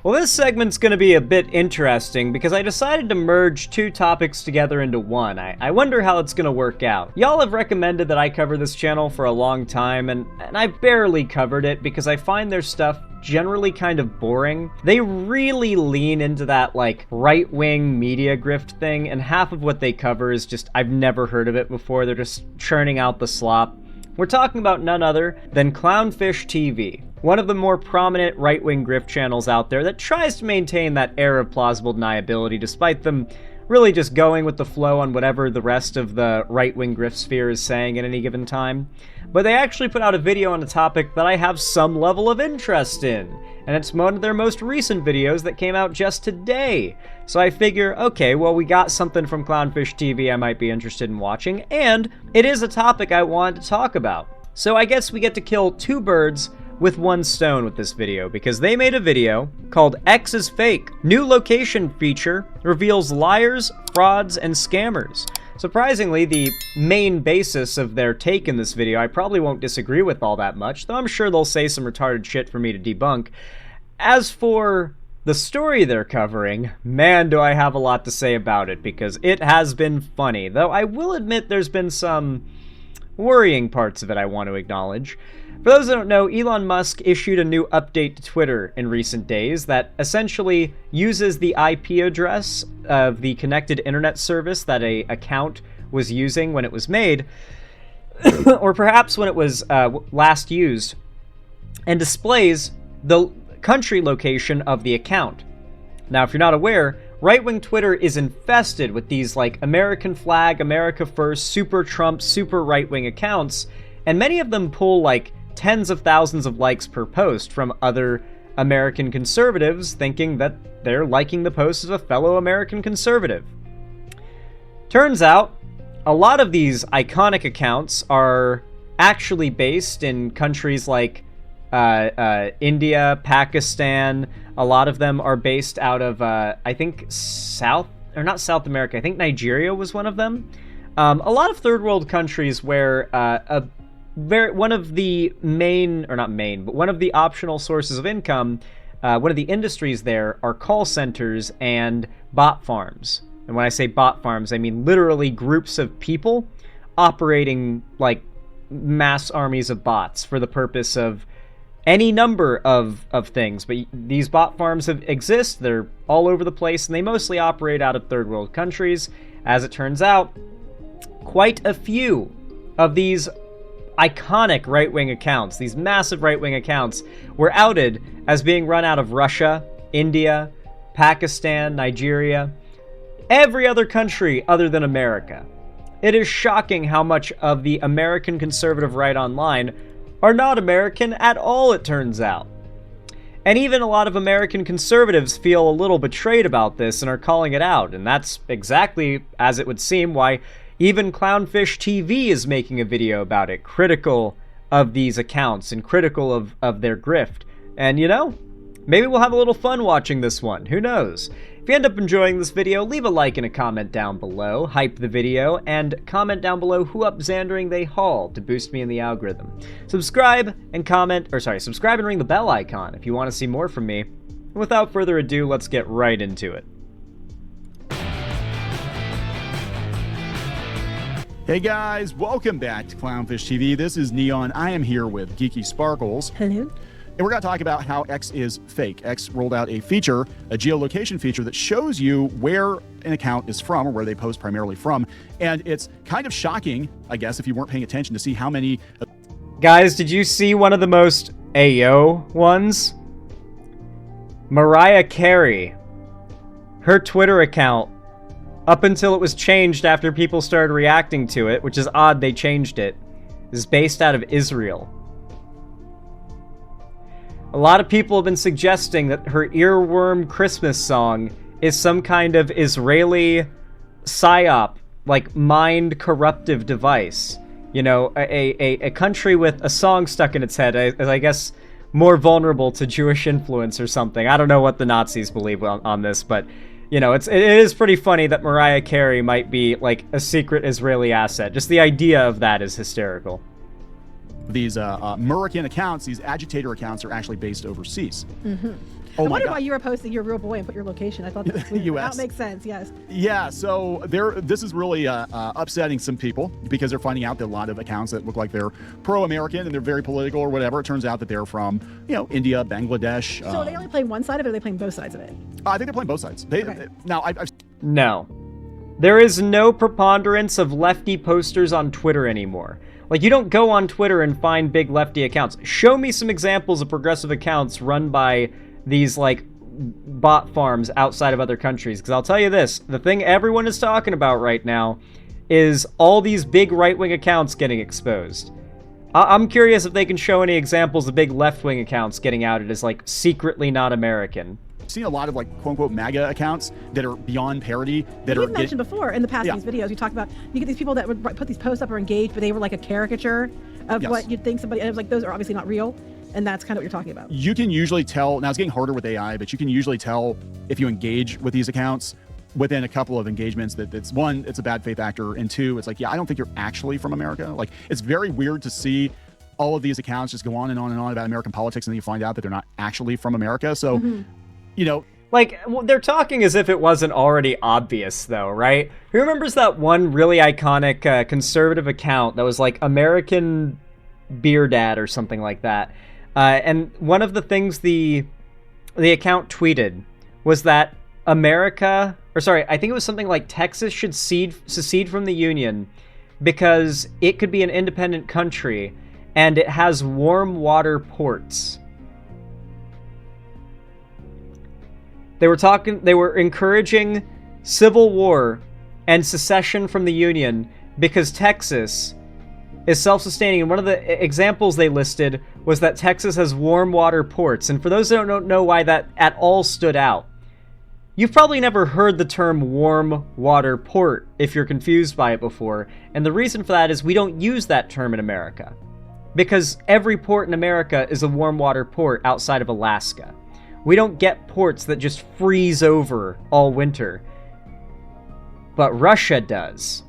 Well, this segment's going to be a bit interesting because I decided to merge two topics together into one. I wonder how it's going to work out. Y'all have recommended that I cover this channel for a long time, and I barely covered it because I find their stuff generally kind of boring. They really lean into that, like, right-wing media grift thing, and half of what they cover is just, I've never heard of it before. They're just churning out the slop. We're talking about none other than Clownfish TV, one of the more prominent right-wing grift channels out there that tries to maintain that air of plausible deniability despite them really just going with the flow on whatever the rest of the right-wing grift sphere is saying at any given time. But they actually put out a video on a topic that I have some level of interest in, and it's one of their most recent videos that came out just today. So I figure, okay, well, we got something from Clownfish TV I might be interested in watching, and it is a topic I wanted to talk about. So I guess we get to kill two birds with one stone with this video, because they made a video called X is Fake. New location feature reveals liars, frauds, and scammers. Surprisingly, the main basis of their take in this video I probably won't disagree with all that much, though I'm sure they'll say some retarded shit for me to debunk. As for the story they're covering, man, do I have a lot to say about it, because it has been funny, though I will admit there's been some worrying parts of it I want to acknowledge. For those that don't know, Elon Musk issued a new update to Twitter in recent days that essentially uses the IP address of the connected internet service that an account was using when it was made, or perhaps when it was last used, and displays the country location of the account. Now, if you're not aware, right-wing Twitter is infested with these, like, American flag, America first, super Trump, super right-wing accounts, and many of them pull, like, tens of thousands of likes per post from other American conservatives thinking that they're liking the post as a fellow American conservative. Turns out, a lot of these iconic accounts are actually based in countries like India, Pakistan. A lot of them are based out of, I think, not South America, I think Nigeria was one of them. A lot of third world countries where one of the one of the optional sources of income, one of the industries there are call centers and bot farms. And when I say bot farms, I mean literally groups of people operating like mass armies of bots for the purpose of any number of things. But these bot farms exist, they're all over the place, and they mostly operate out of third world countries. As it turns out, quite a few of these iconic right-wing accounts, these massive right-wing accounts, were outed as being run out of Russia, India, Pakistan, Nigeria, every other country other than America. It is shocking how much of the American conservative right online are not American at all, it turns out. And even a lot of American conservatives feel a little betrayed about this and are calling it out, and that's exactly, as it would seem, why even Clownfish TV is making a video about it, critical of these accounts and critical of their grift. And you know, maybe we'll have a little fun watching this one, who knows? If you end up enjoying this video, leave a like and a comment down below, hype the video, and comment down below who up Xandering they haul to boost me in the algorithm. Subscribe and subscribe and ring the bell icon if you want to see more from me. And without further ado, let's get right into it. Hey guys, welcome back to Clownfish TV. This is Neon. I am here with Geeky Sparkles. Hello. And we're going to talk about how X is fake. X rolled out a feature, a geolocation feature that shows you where an account is from, or where they post primarily from. And it's kind of shocking, I guess, if you weren't paying attention, to see how many... Guys, did you see one of the most Ayo ones? Mariah Carey. Her Twitter account, up until it was changed after people started reacting to it, which is odd they changed it, is based out of Israel. A lot of people have been suggesting that her earworm Christmas song is some kind of Israeli psyop, like mind corruptive device. You know, a country with a song stuck in its head is, I guess, more vulnerable to Jewish influence or something. I don't know what the Nazis believe on this, but you know, it is pretty funny that Mariah Carey might be like a secret Israeli asset. Just the idea of that is hysterical. These American accounts, these agitator accounts, are actually based overseas. Oh I my wonder God. why you were posting your real boy and put your location. I thought that was weird. US. That makes sense. Yes. Yeah, so this is really upsetting some people because they're finding out that a lot of accounts that look like they're pro-American and they're very political or whatever, it turns out that they're from, India, Bangladesh. So are they only playing one side of it, or are they playing both sides of it? I think they're playing both sides. Okay. Now, I've No. There is no preponderance of lefty posters on Twitter anymore. Like, you don't go on Twitter and find big lefty accounts. Show me some examples of progressive accounts run by these, like, bot farms outside of other countries. Because I'll tell you this, the thing everyone is talking about right now is all these big right-wing accounts getting exposed. I'm curious if they can show any examples of big left-wing accounts getting outed as, like, secretly not American. seen a lot of, like, quote-unquote MAGA accounts that are beyond parody. We've mentioned before in the past these videos, we talked about, you get these people that would put these posts up or engage, but they were like a caricature of what you'd think somebody, and it was like, those are obviously not real. And that's kind of what you're talking about. You can usually tell, now it's getting harder with AI, but you can usually tell if you engage with these accounts within a couple of engagements that it's one, it's a bad faith actor, and two, it's like, yeah, I don't think you're actually from America. Like, it's very weird to see all of these accounts just go on and on and on about American politics, and then you find out that they're not actually from America. So, Like, well, they're talking as if it wasn't already obvious, though, right? Who remembers that one really iconic conservative account that was like American Beer Dad or something like that? And one of the things the account tweeted was that America, or sorry, I think it was something like Texas should secede from the Union because it could be an independent country and it has warm water ports. They were encouraging civil war and secession from the Union because Texas is self-sustaining. And one of the examples they listed was that Texas has warm water ports. And for those that don't know why that at all stood out, you've probably never heard the term warm water port if you're confused by it before. And the reason for that is we don't use that term in America because every port in America is a warm water port outside of Alaska. We don't get ports that just freeze over all winter. But Russia does.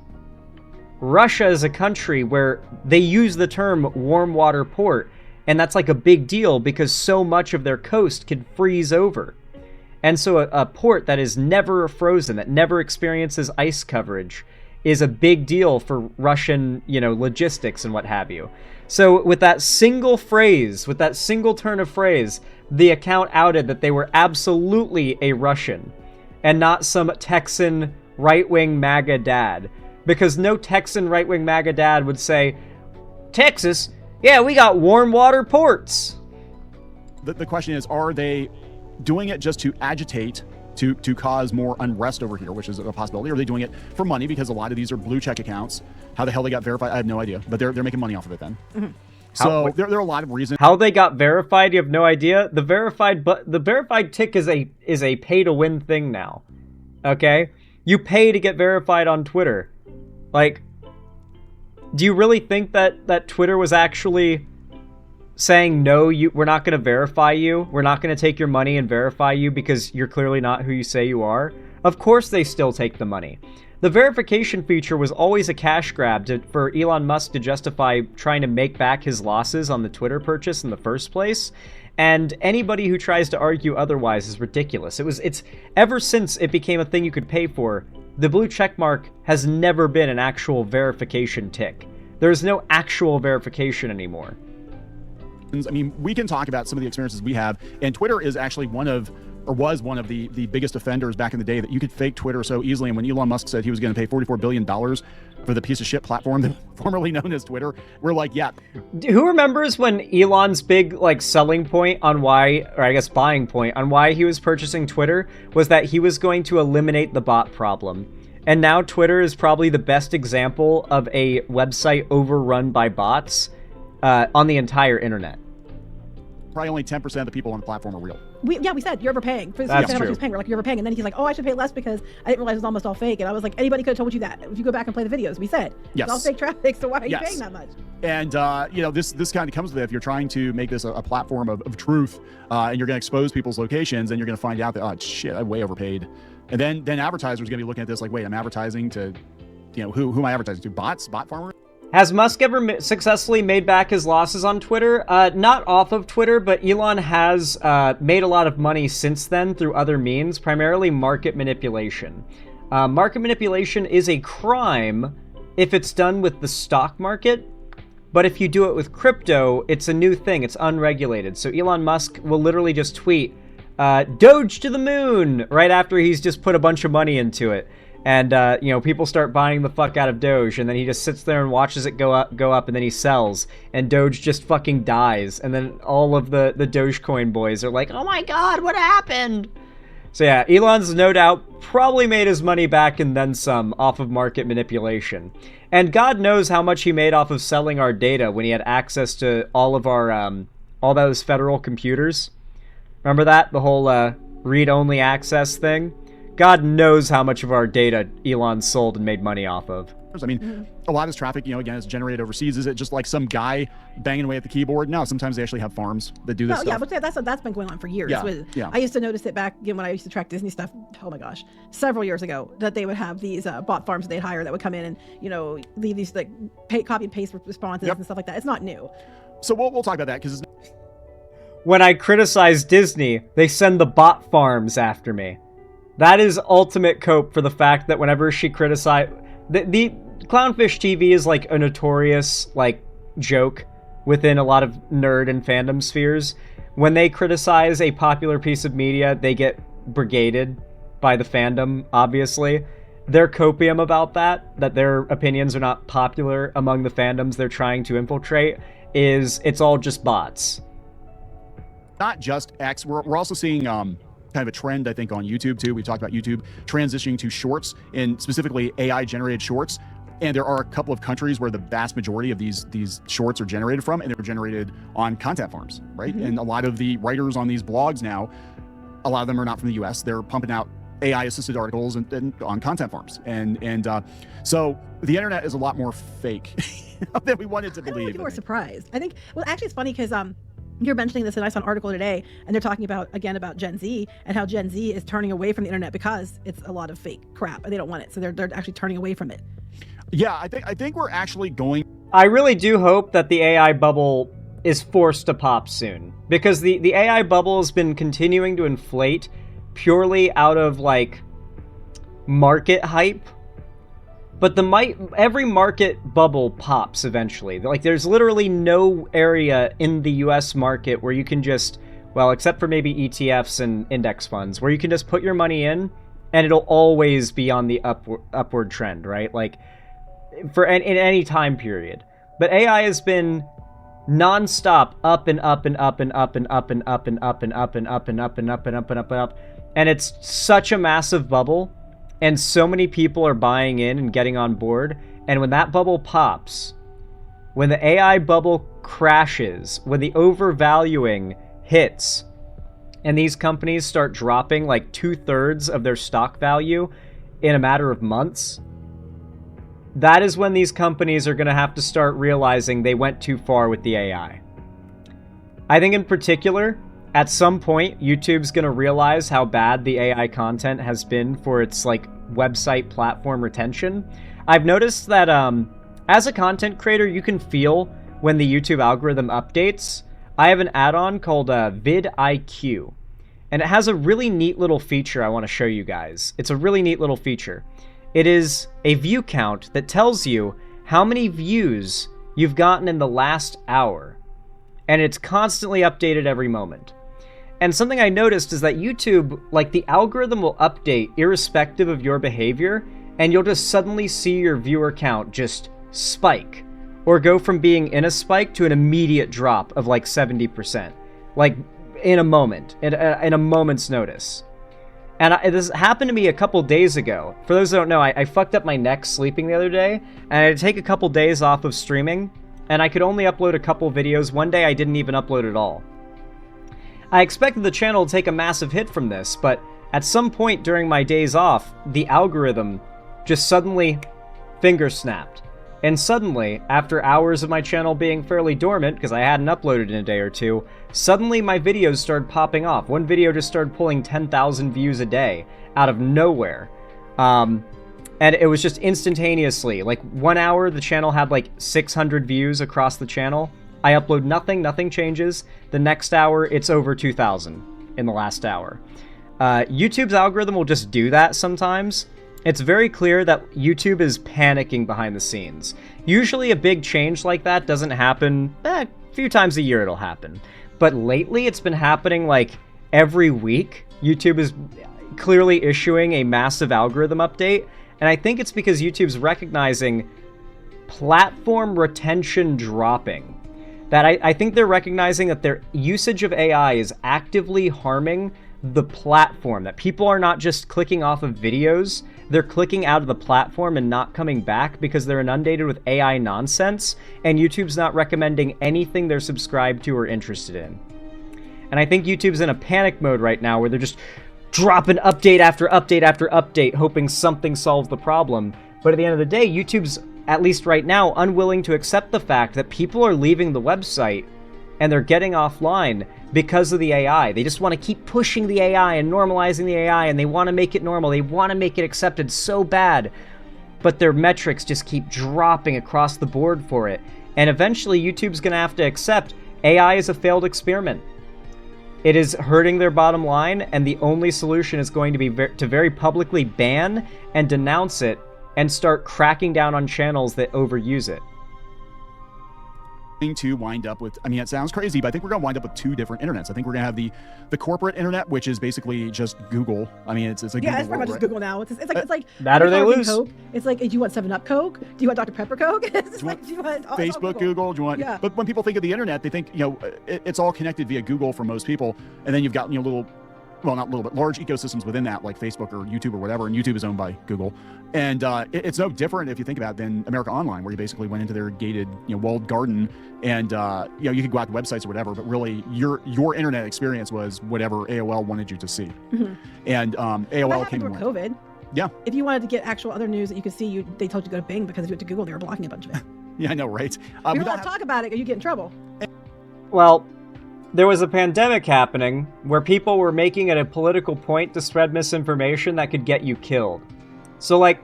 Russia is a country where they use the term warm water port, and that's like a big deal because so much of their coast can freeze over. And so a port that is never frozen, that never experiences ice coverage, is a big deal for Russian, logistics and what have you. So with that single phrase, with that single turn of phrase, the account outed that they were absolutely a Russian and not some Texan right-wing MAGA dad. Because no Texan right-wing MAGA dad would say, Texas, yeah, we got warm water ports. The question is, are they doing it just to agitate, to cause more unrest over here, which is a possibility? Or are they doing it for money? Because a lot of these are blue check accounts. How the hell they got verified, I have no idea. But they're making money off of it then. Mm-hmm. So there are a lot of reasons. How they got verified, you have no idea. The verified tick is a pay-to-win thing now. Okay? You pay to get verified on Twitter. Like, do you really think that Twitter was actually saying, no, we're not going to verify you. We're not going to take your money and verify you because you're clearly not who you say you are? Of course they still take the money. The verification feature was always a cash grab for Elon Musk to justify trying to make back his losses on the Twitter purchase in the first place. And anybody who tries to argue otherwise is ridiculous. It's ever since it became a thing you could pay for, the blue checkmark has never been an actual verification tick. There's no actual verification anymore. I mean, we can talk about some of the experiences we have, and Twitter is actually was one of the biggest offenders back in the day that you could fake Twitter so easily. And when Elon Musk said he was going to pay $44 billion for the piece of shit platform that formerly known as Twitter, we're like, yeah. Who remembers when Elon's big selling point on why, or I guess buying point on why he was purchasing Twitter was that he was going to eliminate the bot problem. And now Twitter is probably the best example of a website overrun by bots on the entire internet. Probably only 10% of the people on the platform are real. We said you're overpaying. That's true. He was paying. We're like, you're overpaying. And then he's like, oh, I should pay less because I didn't realize it was almost all fake. And I was like, anybody could have told you that. If you go back and play the videos, we said. Yes. It's all fake traffic, so why are you paying that much? And, this kind of comes with it. If you're trying to make this a platform of truth and you're going to expose people's locations, then you're going to find out that, oh, shit, I way overpaid. And then advertisers are going to be looking at this like, wait, I'm advertising to, who am I advertising to? Bots? Bot farmers? Has Musk ever successfully made back his losses on Twitter? Not off of Twitter, but Elon has made a lot of money since then through other means, primarily market manipulation. Market manipulation is a crime if it's done with the stock market, but if you do it with crypto, it's a new thing. It's unregulated. So Elon Musk will literally just tweet, Doge to the moon, right after he's just put a bunch of money into it. And, you know, people start buying the fuck out of Doge, and then he just sits there and watches it go up, and then he sells, and Doge just fucking dies. And then all of the Dogecoin boys are like, oh my god, what happened? So yeah, Elon's no doubt probably made his money back and then some off of market manipulation. And God knows how much he made off of selling our data when he had access to all of our, all those federal computers. Remember that? The whole, read-only access thing? God knows how much of our data Elon sold and made money off of. I mean, a lot of this traffic, you know, again, is generated overseas. Is it just like some guy banging away at the keyboard? No, sometimes they actually have farms that do this stuff. Yeah, but that's been going on for years. Yeah. I used to notice it back when I used to track Disney stuff, oh my gosh, several years ago, that they would have these bot farms they'd hire that would come in and, you know, leave these like copy and paste responses and stuff like that. It's not new. So we'll talk about that because when I criticize Disney, they send the bot farms after me. That is ultimate cope for the fact that whenever she criticized... The Clownfish TV is like a notorious like joke within a lot of nerd and fandom spheres. When they criticize a popular piece of media, they get brigaded by the fandom, obviously. Their copium about that their opinions are not popular among the fandoms they're trying to infiltrate, is it's all just bots. Not just X. We're also seeing... kind of a trend, I think, on YouTube too. We've talked about YouTube transitioning to shorts, and specifically AI-generated shorts. And there are a couple of countries where the vast majority of these shorts are generated from, and they're generated on content farms, right? And a lot of the writers on these blogs now, a lot of them are not from the US. They're pumping out AI-assisted articles and on content farms. And so the internet is a lot more fake than we wanted to believe. I don't think people are surprised. I think, well, actually it's funny because you're mentioning this, and I saw an article today, and they're talking about Gen Z and how Gen Z is turning away from the internet because it's a lot of fake crap and they don't want it. So they're actually turning away from it. Yeah, I think we're actually going... I really do hope that the AI bubble is forced to pop soon, because the AI bubble has been continuing to inflate purely out of like market hype. But every market bubble pops eventually. Like, there's literally no area in the US market where you can just, well, except for maybe ETFs and index funds, where you can just put your money in and it'll always be on the upward trend, right? Like, in any time period. But AI has been nonstop up and up and up and up and up and up and up and up and up and up and up and up and up and up. And it's such a massive bubble. And so many people are buying in and getting on board. And when that bubble pops, when the AI bubble crashes, when the overvaluing hits, and these companies start dropping like 2/3 of their stock value in a matter of months, that is when these companies are going to have to start realizing they went too far with the AI. I think in particular, at some point, YouTube's going to realize how bad the AI content has been for its like website platform retention. I've noticed that as a content creator, you can feel when the YouTube algorithm updates. I have an add-on called vidIQ, and it has a really neat little feature I want to show you guys. It's a really neat little feature. It is a view count that tells you how many views you've gotten in the last hour, and it's constantly updated every moment. And something I noticed is that YouTube, like, the algorithm will update irrespective of your behavior, and you'll just suddenly see your viewer count just spike, or go from being in a spike to an immediate drop of like 70%, like in a moment, in a moment's notice. And this happened to me a couple days ago. For those that don't know, I fucked up my neck sleeping the other day, and I had to take a couple days off of streaming, and I could only upload a couple videos. One day I didn't even upload at all. I expected the channel to take a massive hit from this, but at some point during my days off, the algorithm just suddenly finger snapped. And suddenly, after hours of my channel being fairly dormant, because I hadn't uploaded in a day or two, suddenly my videos started popping off. One video just started pulling 10,000 views a day out of nowhere. And it was just instantaneously, like 1 hour, the channel had like 600 views across the channel. I upload nothing changes. The next hour, it's over 2,000 in the last hour. YouTube's algorithm will just do that sometimes. It's very clear that YouTube is panicking behind the scenes. Usually a big change like that doesn't happen, a few times a year it'll happen. But lately it's been happening like every week. YouTube is clearly issuing a massive algorithm update. And I think it's because YouTube's recognizing platform retention dropping. That I think they're recognizing that their usage of AI is actively harming the platform. That people are not just clicking off of videos, they're clicking out of the platform and not coming back because they're inundated with AI nonsense, and YouTube's not recommending anything they're subscribed to or interested in. And I think YouTube's in a panic mode right now where they're just dropping update after update after update, hoping something solves the problem. But at the end of the day, YouTube's, at least right now, unwilling to accept the fact that people are leaving the website and they're getting offline because of the AI. They just want to keep pushing the AI and normalizing the AI, and they want to make it normal. They want to make it accepted so bad. But their metrics just keep dropping across the board for it. And eventually, YouTube's going to have to accept AI is a failed experiment. It is hurting their bottom line, and the only solution is going to be to very publicly ban and denounce it and start cracking down on channels that overuse it. To wind up with, I mean, it sounds crazy, but I think we're going to wind up with two different internets. I think we're going to have the corporate internet, which is basically just Google. I mean, it's like yeah, Google it's pretty much just Google now. It's like that or they lose. Coke. It's like, do you want 7-Up Coke? Do you want Dr. Pepper Coke? Do you want Facebook, Google? Do you want? Yeah. But when people think of the internet, they think, you know, it's all connected via Google for most people, and then you've got, you know, little, well, not little, but large ecosystems within that, like Facebook or YouTube or whatever, and YouTube is owned by Google. And it's no different, if you think about it, than America Online, where you basically went into their gated, you know, walled garden, and you know, you could go out to websites or whatever, but really your internet experience was whatever AOL wanted you to see. Mm-hmm. And AOL came and went. COVID. Yeah. If you wanted to get actual other news that you could see, they told you to go to Bing, because if you went to Google, they were blocking a bunch of it. Yeah, I know, right? You're not allowed to talk about it, or you get in trouble. Well, there was a pandemic happening where people were making it a political point to spread misinformation that could get you killed. So, like,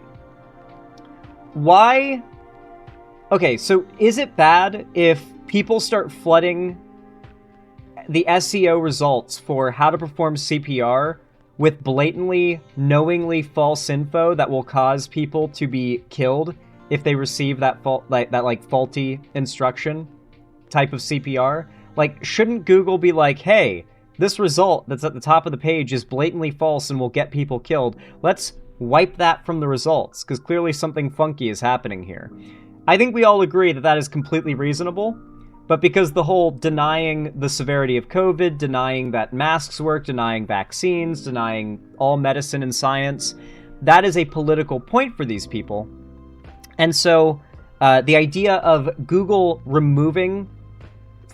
why? Okay, so is it bad if people start flooding the SEO results for how to perform CPR with blatantly, knowingly false info that will cause people to be killed if they receive that faulty instruction type of CPR? Like, shouldn't Google be like, hey, this result that's at the top of the page is blatantly false and will get people killed. Let's wipe that from the results, because clearly something funky is happening here. I think we all agree that that is completely reasonable, but because the whole denying the severity of COVID, denying that masks work, denying vaccines, denying all medicine and science, that is a political point for these people. And so the idea of Google removing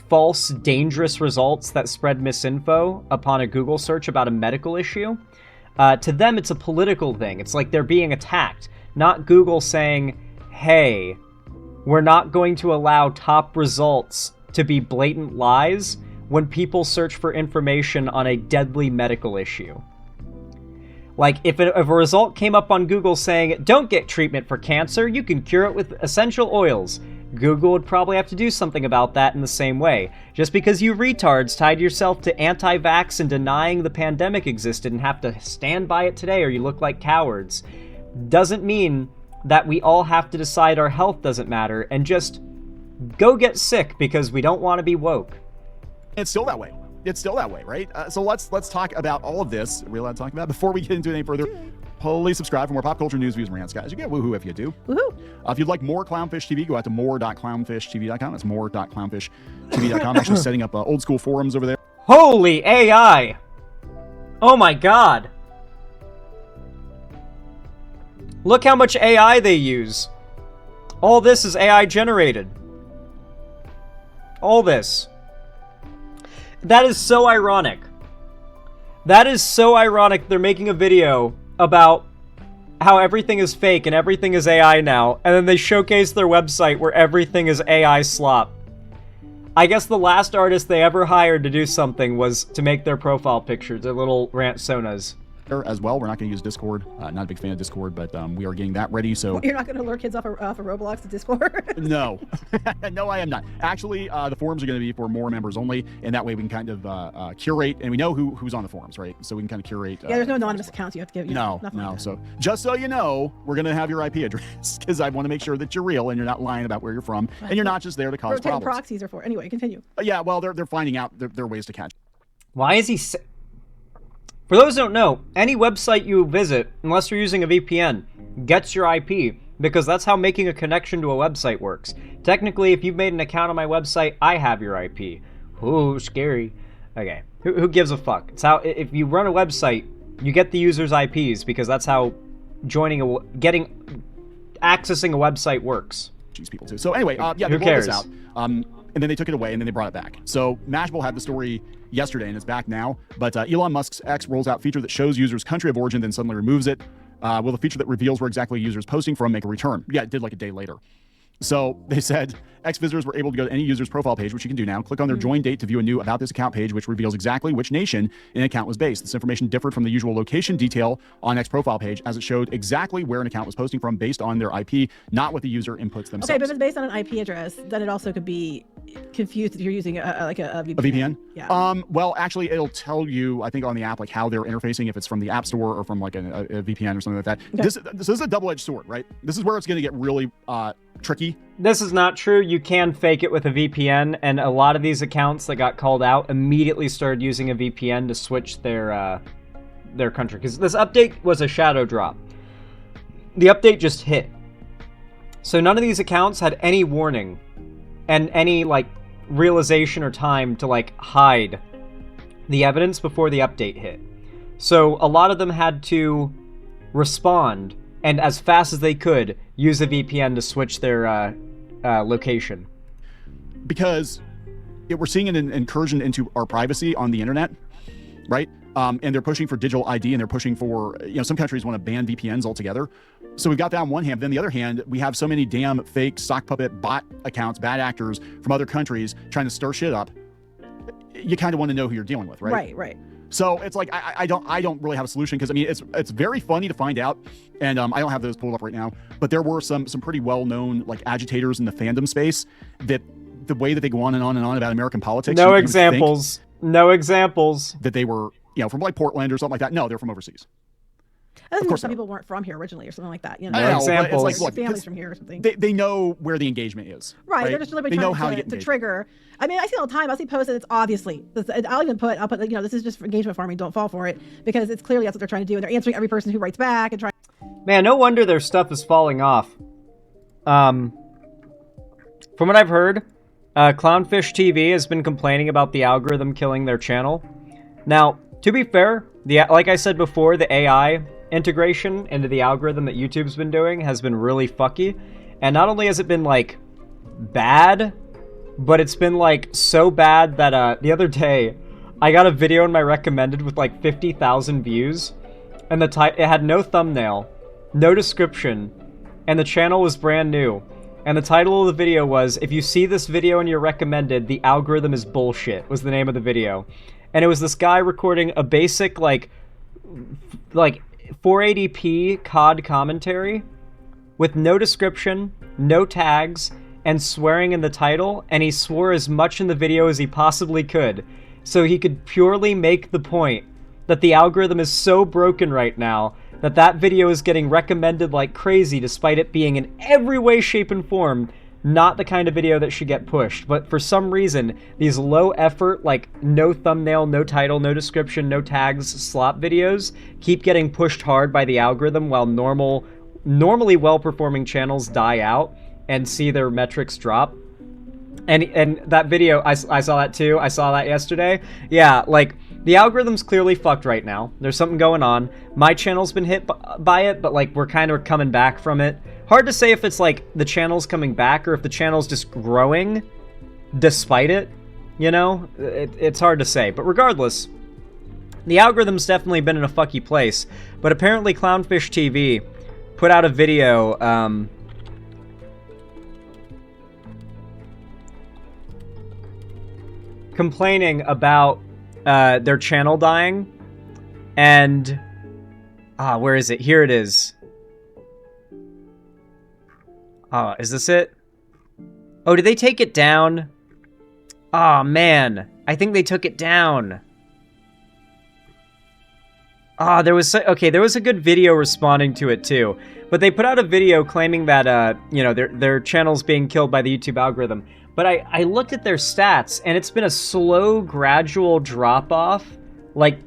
false, dangerous results that spread misinfo upon a Google search about a medical issue, to them it's a political thing. It's like they're being attacked, not Google saying, hey, we're not going to allow top results to be blatant lies when people search for information on a deadly medical issue. Like, if a result came up on Google saying, don't get treatment for cancer, you can cure it with essential oils, Google would probably have to do something about that in the same way. Just because you retards tied yourself to anti-vax and denying the pandemic existed and have to stand by it today or you look like cowards, doesn't mean that we all have to decide our health doesn't matter and just go get sick because we don't want to be woke. It's still that way. It's still that way, right? So let's talk about all of this. Are we allowed to talk about it? Before we get into it any further, please subscribe for more pop culture news, views, and rants, guys. You get woohoo if you do. Woohoo! If you'd like more Clownfish TV, go out to more.clownfishtv.com. That's more.clownfishtv.com. Actually setting up old school forums over there. Holy AI! Oh my god! Look how much AI they use. All this is AI generated. All this. That is so ironic. That is so ironic. They're making a video about how everything is fake and everything is AI now, and then they showcase their website where everything is AI slop. I guess the last artist they ever hired to do something was to make their profile pictures, their little rant sonas. there as well. We're not going to use Discord. Not a big fan of Discord, but we are getting that ready. So you're not going to lure kids off of Roblox to Discord? No, no, I am not. Actually, the forums are going to be for more members only, and that way we can kind of curate, and we know who's on the forums, right? So we can kind of curate. Yeah, there's no anonymous accounts you have to give. No. Like so just so you know, we're going to have your IP address because I want to make sure that you're real and you're not lying about where you're from, and you're not just there to cause problems. Proxies are for. Anyway, continue. Yeah, well, they're finding out there are ways to catch. Why is he? For those who don't know, any website you visit, unless you're using a VPN, gets your IP, because that's how making a connection to a website works. Technically, if you've made an account on my website, I have your IP. Ooh, scary. Okay, who gives a fuck? It's how, if you run a website, you get the user's IPs, because that's how accessing a website works. These people too. So anyway, yeah, they rolled this out, and then they took it away, and then they brought it back. So Mashable had the story yesterday, and it's back now. But Elon Musk's X rolls out feature that shows users' country of origin, then suddenly removes it. Will the feature that reveals where exactly a user is posting from make a return? Yeah, it did like a day later. So they said X visitors were able to go to any user's profile page, which you can do now, click on their join date to view a new About This Account page, which reveals exactly which nation an account was based. This information differed from the usual location detail on X profile page, as it showed exactly where an account was posting from based on their IP, not what the user inputs themselves. Okay, but if it's based on an IP address, then it also could be confused if you're using a VPN. A VPN? Yeah. Well, actually, it'll tell you, I think, on the app, like how they're interfacing, if it's from the App Store or from like a VPN or something like that. Okay. This is a double-edged sword, right? This is where it's going to get really tricky. This is not true. You can fake it with a VPN, and a lot of these accounts that got called out immediately started using a VPN to switch their country. Because this update was a shadow drop. The update just hit. So none of these accounts had any warning and any like realization or time to like hide the evidence before the update hit. So a lot of them had to respond and as fast as they could use a VPN to switch their location. Because we're seeing an incursion into our privacy on the internet, right? And they're pushing for digital ID, and they're pushing for, some countries want to ban VPNs altogether. So we've got that on one hand. Then the other hand, we have so many damn fake sock puppet bot accounts, bad actors from other countries trying to stir shit up. You kind of want to know who you're dealing with, right? Right. So it's like I don't really have a solution, because I mean it's very funny to find out, and I don't have those pulled up right now, but there were some pretty well known like agitators in the fandom space that the way that they go on and on and on about American politics. No examples. That they were from like Portland or something like that. No, they're from overseas. Of course, some people weren't from here originally or something like that. No examples. It's like, families from here or something. They know where the engagement is. Right. They're just deliberately trying to trigger. I mean, I see all the time. I'll see posts that it's obviously. I'll put this is just for engagement farming. Don't fall for it, because it's clearly that's what they're trying to do, and they're answering every person who writes back and trying. Man, no wonder their stuff is falling off. From what I've heard, Clownfish TV has been complaining about the algorithm killing their channel. Now, to be fair, like I said before, the AI integration into the algorithm that YouTube's been doing has been really fucky. And not only has it been, like, bad, but it's been, like, so bad that the other day, I got a video in my recommended with, like, 50,000 views. And it had no thumbnail, no description, and the channel was brand new. And the title of the video was, "If you see this video in your recommended, the algorithm is bullshit," was the name of the video. And it was this guy recording a basic, like 480p COD commentary with no description, no tags, and swearing in the title, and he swore as much in the video as he possibly could, so he could purely make the point that the algorithm is so broken right now that video is getting recommended like crazy, despite it being in every way, shape, and form not the kind of video that should get pushed. But for some reason, these low effort, like no thumbnail, no title, no description, no tags, slop videos keep getting pushed hard by the algorithm, while normally well-performing channels die out and see their metrics drop. And that video, I saw that too. I saw that yesterday. Yeah, like, the algorithm's clearly fucked right now. There's something going on. My channel's been hit by it, but, like, we're kind of coming back from it. Hard to say if it's, like, the channel's coming back or if the channel's just growing despite it. It's hard to say. But regardless, the algorithm's definitely been in a fucky place. But apparently Clownfish TV put out a video, complaining about their channel dying, and Ah, where is it? Here it is. Ah, is this it? Oh, did they take it down? Oh, man. I think they took it down. Ah, there was a good video responding to it too. But they put out a video claiming that, you know, their channel's being killed by the YouTube algorithm. But I looked at their stats, and it's been a slow, gradual drop-off, like,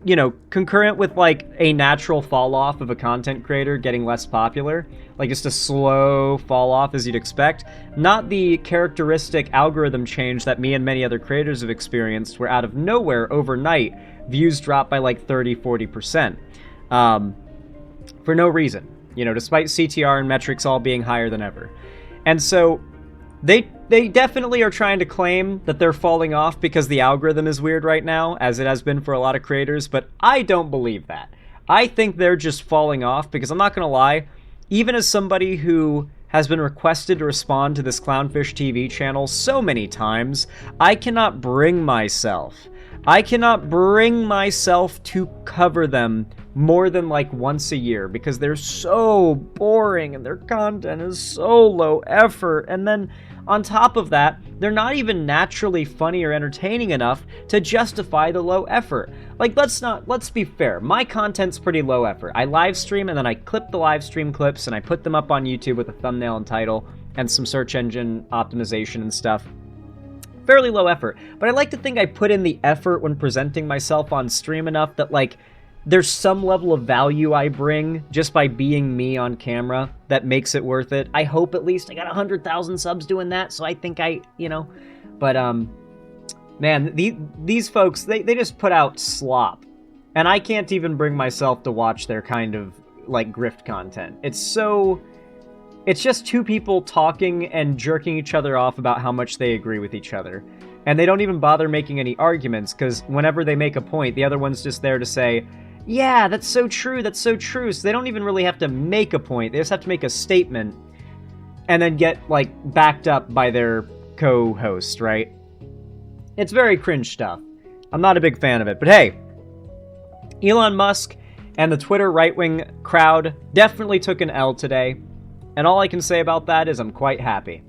you know, concurrent with, like, a natural fall-off of a content creator getting less popular. Like, just a slow fall-off, as you'd expect. Not the characteristic algorithm change that me and many other creators have experienced, where out of nowhere, overnight, views drop by, like, 30-40%. For no reason. You know, despite CTR and metrics all being higher than ever. And so, they definitely are trying to claim that they're falling off because the algorithm is weird right now, as it has been for a lot of creators, but I don't believe that. I think they're just falling off because I'm not going to lie, even as somebody who has been requested to respond to this Clownfish TV channel so many times, I cannot bring myself to cover them more than like once a year because they're so boring and their content is so low effort. And then on top of that, they're not even naturally funny or entertaining enough to justify the low effort. Like, let's be fair. My content's pretty low effort. I live stream and then I clip the live stream clips and I put them up on YouTube with a thumbnail and title and some search engine optimization and stuff. Fairly low effort, but I like to think I put in the effort when presenting myself on stream enough that, like, there's some level of value I bring just by being me on camera that makes it worth it. I hope at least. I got 100,000 subs doing that, so I think you know. But, man, these folks, they just put out slop. And I can't even bring myself to watch their kind of, like, grift content. It's just two people talking and jerking each other off about how much they agree with each other. And they don't even bother making any arguments, because whenever they make a point, the other one's just there to say, yeah, that's so true, that's so true. So they don't even really have to make a point. They just have to make a statement and then get, like, backed up by their co-host, right? It's very cringe stuff. I'm not a big fan of it. But hey, Elon Musk and the Twitter right-wing crowd definitely took an L today. And all I can say about that is I'm quite happy.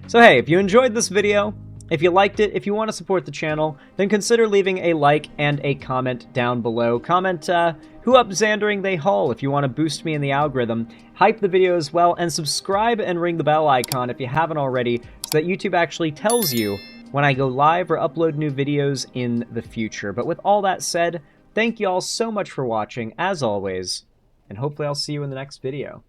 So hey, if you enjoyed this video, if you liked it, if you want to support the channel, then consider leaving a like and a comment down below. Comment, who up Xandering they haul if you want to boost me in the algorithm. Hype the video as well, and subscribe and ring the bell icon if you haven't already, so that YouTube actually tells you when I go live or upload new videos in the future. But with all that said, thank you all so much for watching, as always, and hopefully I'll see you in the next video.